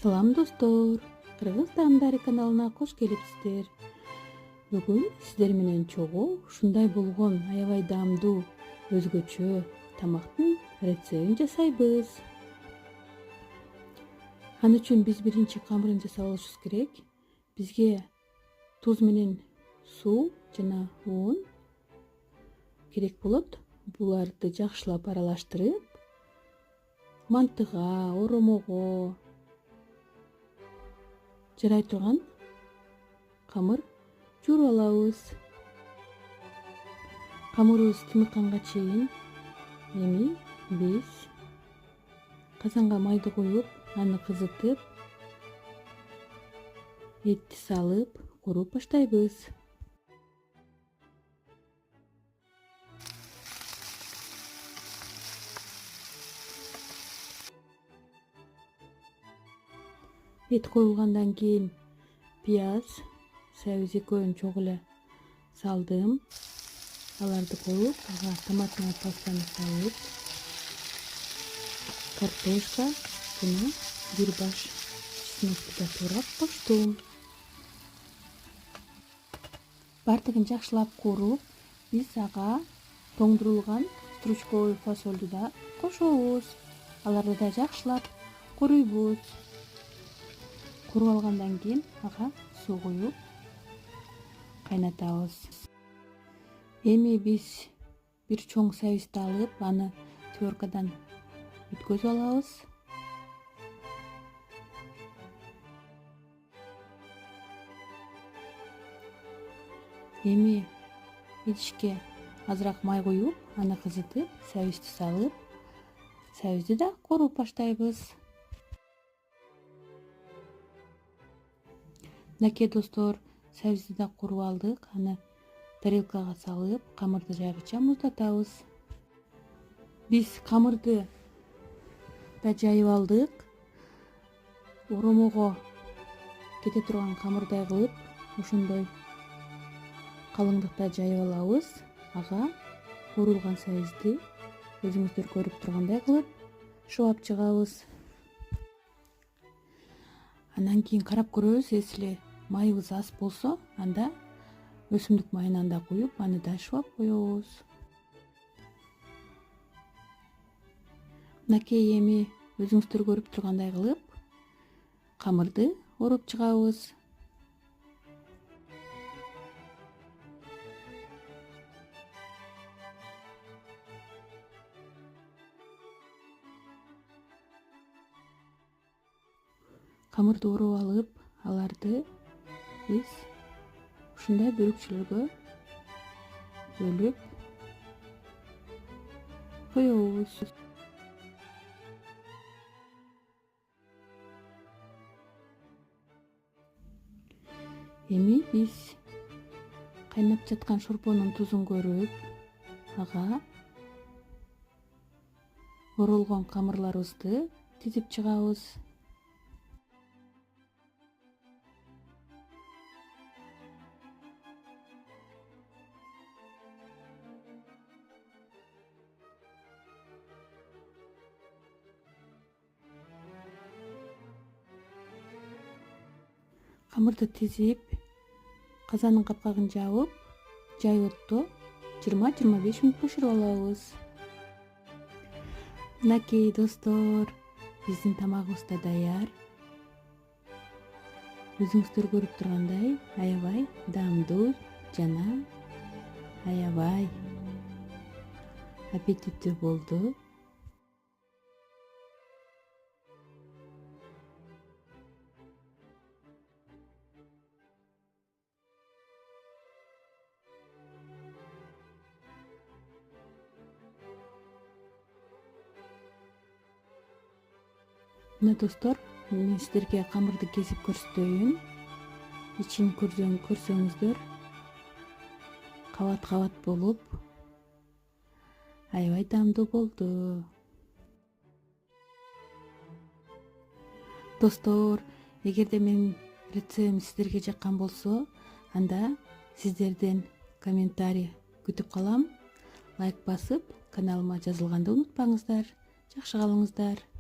Салам достор, Кыргыз таамдары каналына кош келипсиздер. Бүгүн сиздер менен чогуу ушундай болгон аябай даамдуу, өзгөчө тамактын рецептин жасайбыз. Ал үчүн биз биринчи камырын жасап алышыбыз керек. Бизге туз менен суу жана un керек болот. Буларды жакшылап аралаштырып, мантыга, оромого жарай турган камыр жууруп алабыз. Камырыбыз тынытканга чейин эми биз казанга майды коюп, аны кызытып, этти салып кууруп баштайбыз. Эт коюлгандан кийин пияз, сабиз экөөнү чогуу эле салдым. Аларды коюп, ага томат менен пастаны салып, картошка жана бир баш чеснокду да туурап коштум. Баардыгын жакшылап кууруп, биз ага тоңдурулган стручковый фасолду да кошобуз. Аларды да жакшылап кууруйбуз. Кууруп алгандан кийин ага суу куюп кайнатабыз. Эми биз бир чоң сабизди алып, аны теркадан өткөзүп алабыз. Эми идишке азыраак май куюп, аны кызытып, сабизди салып, сабизди да кууруп баштайбыз. Мынакей достор, сабизди да кууруп алдык. Аны тарелкага салып, камырды жайгыча муздатабыз. Биз камырды да жайып алдык. Оромого кете турган камырдай кылып, ошондой калыңдыкта жайып алабыз. Ага куурулган сабизди өзүңүздөр көрүп тургандай кылып шыбап чыгабыз. Андан кийин карап көрөбүз, эсли майыбыз аз болсо, анда өсүмдүк майынан да куюп, аны да шыбап коебуз. Мынакей эми өзүңүздөр көрүп тургандай кылып камырды оруп чыгабыз. Камырды оруп алып, аларды биз ушундай бөлүкчөлөргө бөлүп коебуз. Эми биз кайнап жаткан шорпонун тузун көрүп, ага оролгон камырларыбызды тизип чыгабыз. Камырды тизип, казандын капкагын жаап, жай отто 20-25 мүнөт бышырып алабыз. Мынакей достор, биздин тамагыбыз да даяр. Өзүңүздөр көрүп тургандай, аябай даамдуу жана аябай аппетиттүү болду. Мына достор, мен сиздерге камырды кесип көрсөтөйүн. Ичин көрсөңүздөр, кабат болуп, аябай даамдуу болду. Достор, эгерде менин рецептим сиздерге жаккан болсо, анда сиздерден комментарий күтүп калам. Лайк басып, каналыма жазылганды унутпаңыздар. Жакшы калыңыздар.